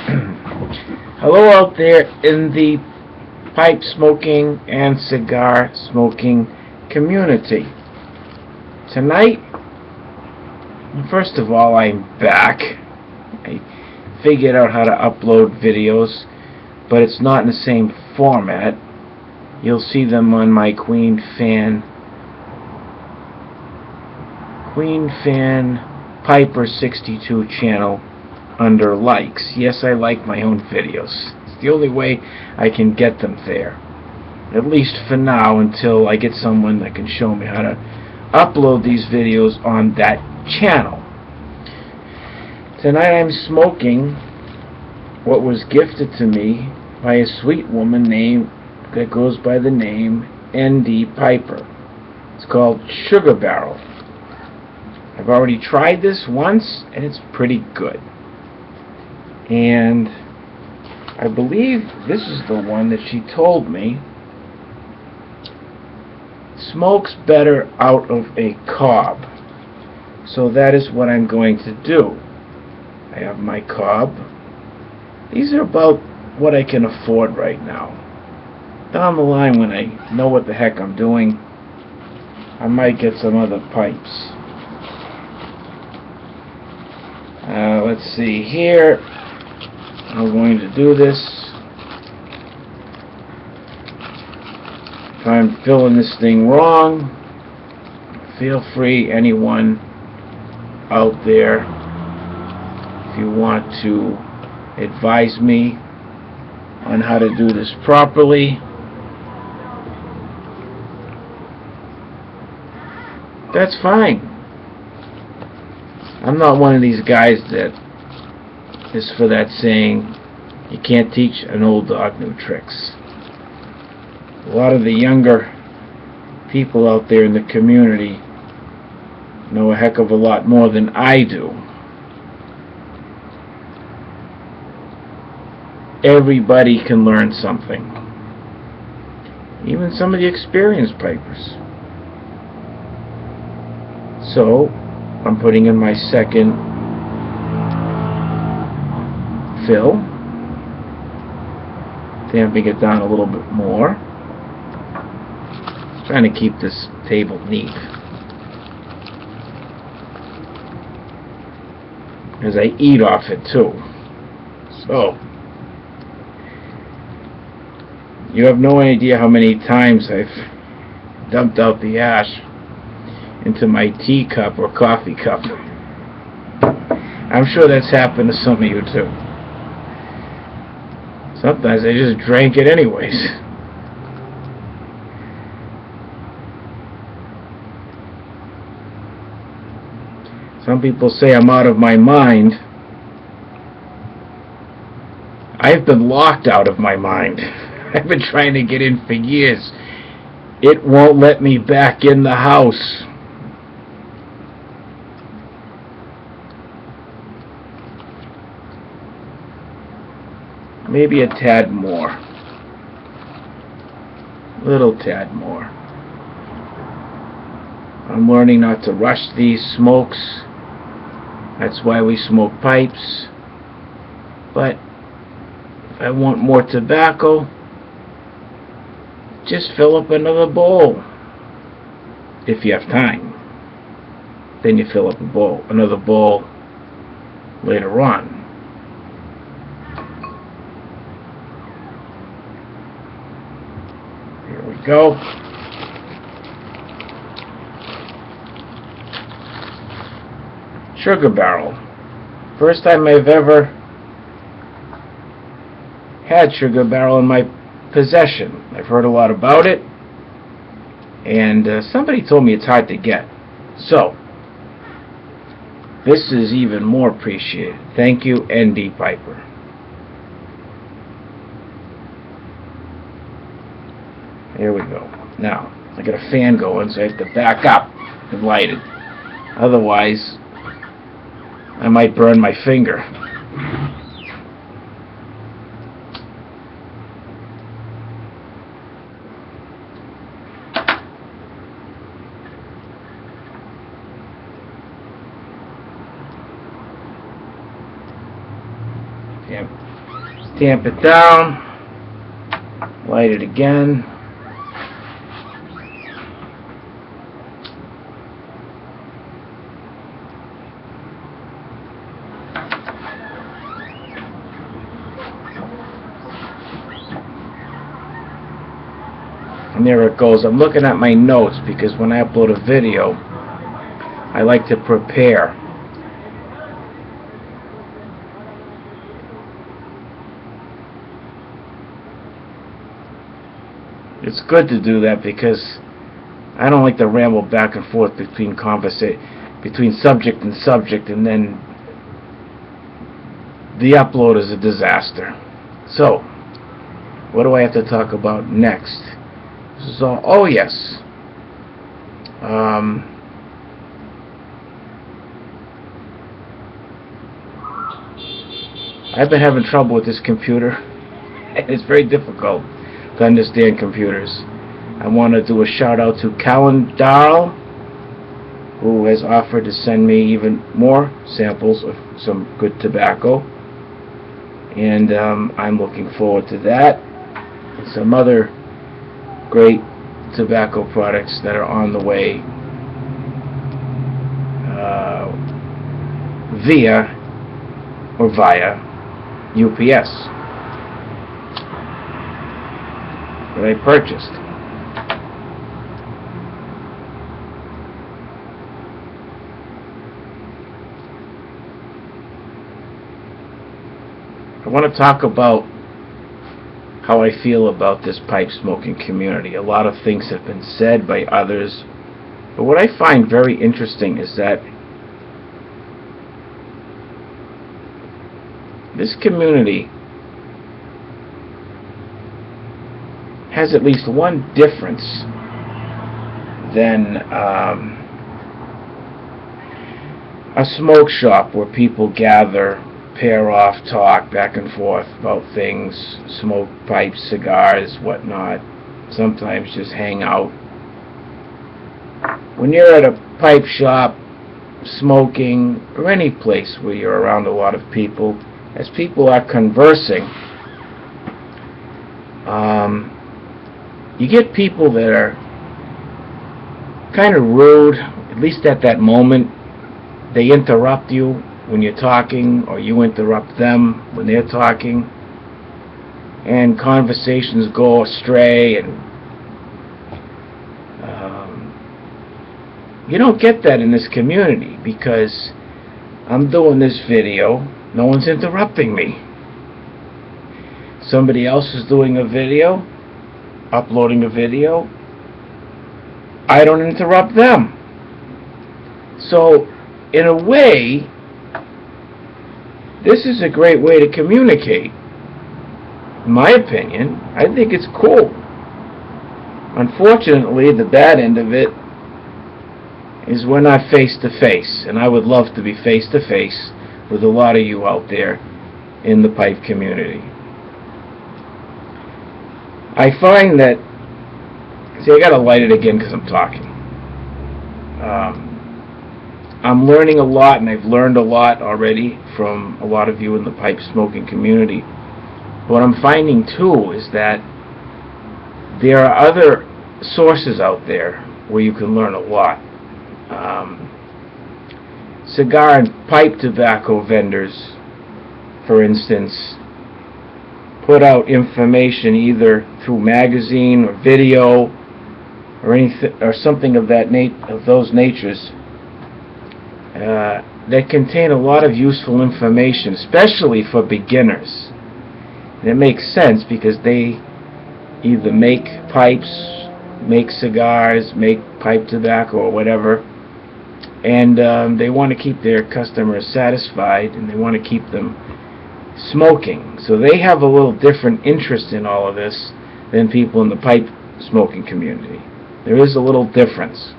Hello out there in the pipe smoking and cigar smoking community. Tonight, first of all, I'm back. I figured out how to upload videos, but it's not in the same format. You'll see them on my Queen Fan Piper 62 channel under likes. Yes, I like my own videos. It's the only way I can get them there. At least for now, until I get someone that can show me how to upload these videos on that channel. Tonight I'm smoking what was gifted to me by a sweet woman that goes by the name ND Piper. It's called Sugar Barrel. I've already tried this once and it's pretty good. And I believe this is the one that she told me smokes better out of a cob. So that is what I'm going to do. I have my cob. These are about what I can afford right now. Down the line, when I know what the heck I'm doing, I might get some other pipes. Let's see here. I'm going to do this. If I'm filling this thing wrong, feel free, anyone out there, if you want to advise me on how to do this properly. That's fine. I'm not one of these guys that is for that saying, you can't teach an old dog new tricks. A lot of the younger people out there in the community know a heck of a lot more than I do. Everybody can learn something. Even some of the experienced pipers. So, I'm putting in my second fill, damping it down a little bit more, trying to keep this table neat as I eat off it too. So you have no idea how many times I've dumped out the ash into my teacup or coffee cup. I'm sure that's happened to some of you too. Sometimes I just drank it anyways. Some people say I'm out of my mind. I've been locked out of my mind. I've been trying to get in for years. It won't let me back in the house. Maybe a tad more. Little tad more. I'm learning not to rush these smokes. That's why we smoke pipes. But if I want more tobacco, just fill up another bowl. If you have time. Then you fill up another bowl later on. Here we go. Sugar Barrel. First time I've ever had Sugar Barrel in my possession. I've heard a lot about it, and somebody told me it's hard to get. So, this is even more appreciated. Thank you, ND Piper. Here we go. Now, I got a fan going, so I have to back up and light it. Otherwise, I might burn my finger. Tamp it down. Light it again. And there it goes. I'm looking at my notes because when I upload a video, I like to prepare. It's good to do that because I don't like to ramble back and forth between subject and subject, and then the upload is a disaster. So, what do I have to talk about next? So, oh yes. I've been having trouble with this computer, and it's very difficult to understand computers. I want to do a shout out to Callan Darl, who has offered to send me even more samples of some good tobacco, and I'm looking forward to that. And some other great tobacco products that are on the way via UPS that I purchased. I want to talk about how I feel about this pipe smoking community. A lot of things have been said by others, but what I find very interesting is that this community has at least one difference than a smoke shop where people gather, pair off, talk back and forth about things, smoke pipes, cigars, whatnot, sometimes just hang out. When you're at a pipe shop, smoking, or any place where you're around a lot of people, as people are conversing, you get people that are kind of rude, at least at that moment. They interrupt you when you're talking, or you interrupt them when they're talking, and conversations go astray, and you don't get that in this community because I'm doing this video, no one's interrupting me. Somebody else is doing a video, uploading a video, I don't interrupt them. So in a way, this is a great way to communicate. In my opinion, I think it's cool. Unfortunately, the bad end of it is we're not face to face, and I would love to be face to face with a lot of you out there in the pipe community. I find that, see, I gotta light it again because I'm talking. I'm learning a lot, and I've learned a lot already from a lot of you in the pipe smoking community. What I'm finding too is that there are other sources out there where you can learn a lot. Cigar and pipe tobacco vendors, for instance, put out information either through magazine or video or anything or something of those natures that contain a lot of useful information, especially for beginners. And it makes sense because they either make pipes, make cigars, make pipe tobacco or whatever, and they want to keep their customers satisfied, and they want to keep them smoking. So they have a little different interest in all of this than people in the pipe smoking community. There is a little difference,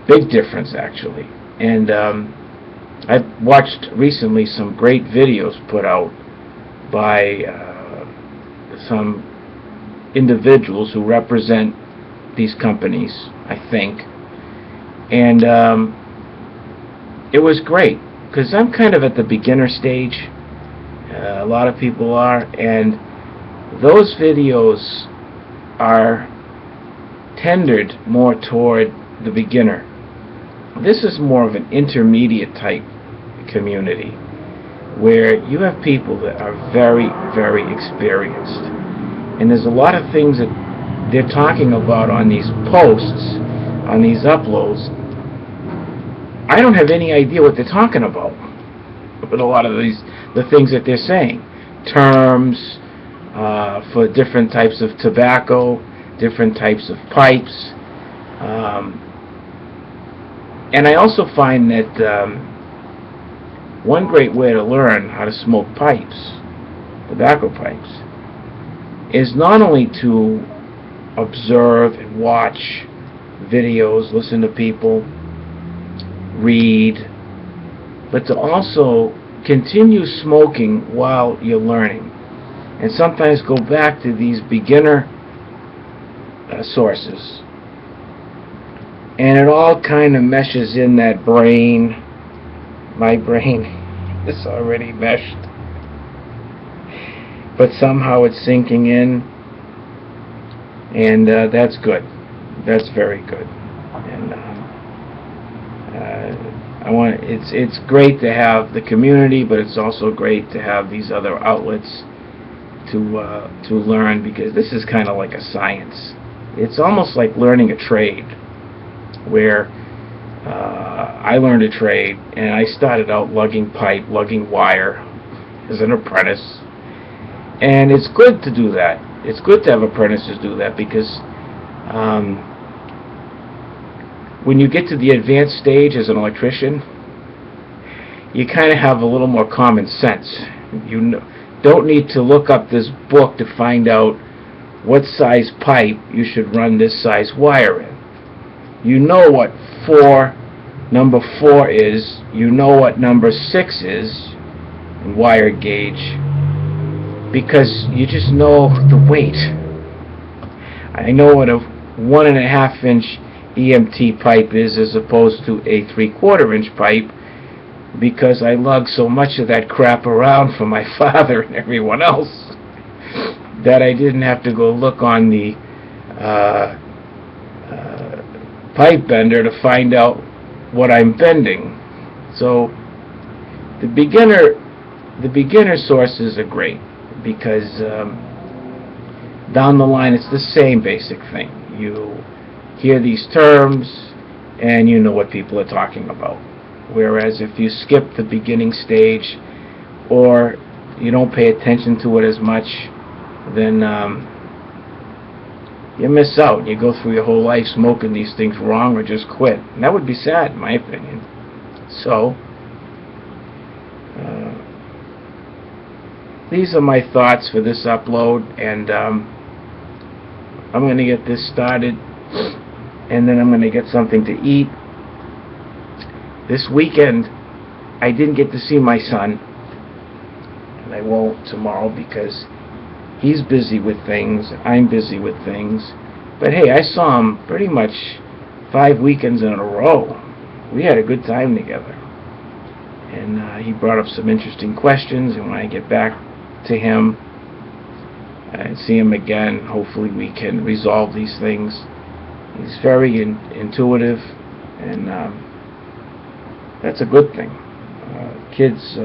big difference actually. And I've watched recently some great videos put out by some individuals who represent these companies, I think, and it was great because I'm kind of at the beginner stage. A lot of people are, and those videos are tendered more toward the beginner. This is more of an intermediate type community where you have people that are very, very experienced. And there's a lot of things that they're talking about on these posts, on these uploads. I don't have any idea what they're talking about. But a lot of the things that they're saying. Terms for different types of tobacco, different types of pipes. And I also find that one great way to learn how to smoke pipes, tobacco pipes, is not only to observe and watch videos, listen to people, read, but to also continue smoking while you're learning. And sometimes go back to these beginner sources. And it all kind of meshes in that brain. My brain is already meshed. But somehow it's sinking in. And that's good. That's very good. And it's great to have the community, but it's also great to have these other outlets to learn, because this is kind of like a science. It's almost like learning a trade, where I learned a trade, and I started out lugging pipe, lugging wire as an apprentice. And it's good to do that. It's good to have apprentices do that, because when you get to the advanced stage as an electrician, you kind of have a little more common sense. You don't need to look up this book to find out what size pipe you should run this size wire in. You know what number 4 is, you know what number 6 is in wire gauge, because you just know the weight. I know what a 1.5 inch EMT pipe is as opposed to a 3/4 inch pipe, because I lug so much of that crap around for my father and everyone else that I didn't have to go look on the pipe bender to find out what I'm bending. So the beginner sources are great, because down the line it's the same basic thing. You hear these terms and you know what people are talking about. Whereas if you skip the beginning stage, or you don't pay attention to it as much, then you miss out. You go through your whole life smoking these things wrong, or just quit. And that would be sad, in my opinion. So these are my thoughts for this upload, and I'm going to get this started, and then I'm going to get something to eat. This weekend I didn't get to see my son, and I won't tomorrow because he's busy with things, I'm busy with things. But hey, I saw him pretty much 5 weekends in a row. We had a good time together, and he brought up some interesting questions, and when I get back to him and see him again, hopefully we can resolve these things. He's very intuitive, and that's a good thing. Kids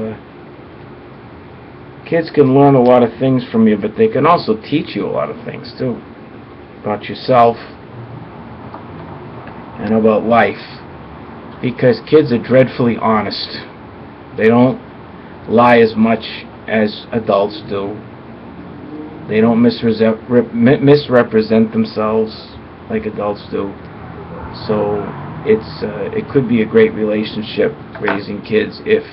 can learn a lot of things from you, but they can also teach you a lot of things too, about yourself and about life, because kids are dreadfully honest. They don't lie as much as adults do. They don't misrepresent themselves like adults do. So it could be a great relationship raising kids if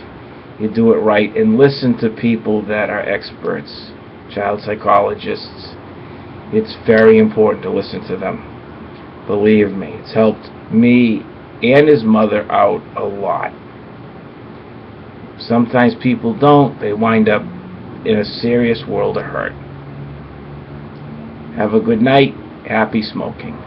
you do it right and listen to people that are experts, child psychologists. It's very important to listen to them. Believe me, it's helped me and his mother out a lot. Sometimes people don't. They wind up in a serious world of hurt. Have a good night. Happy smoking.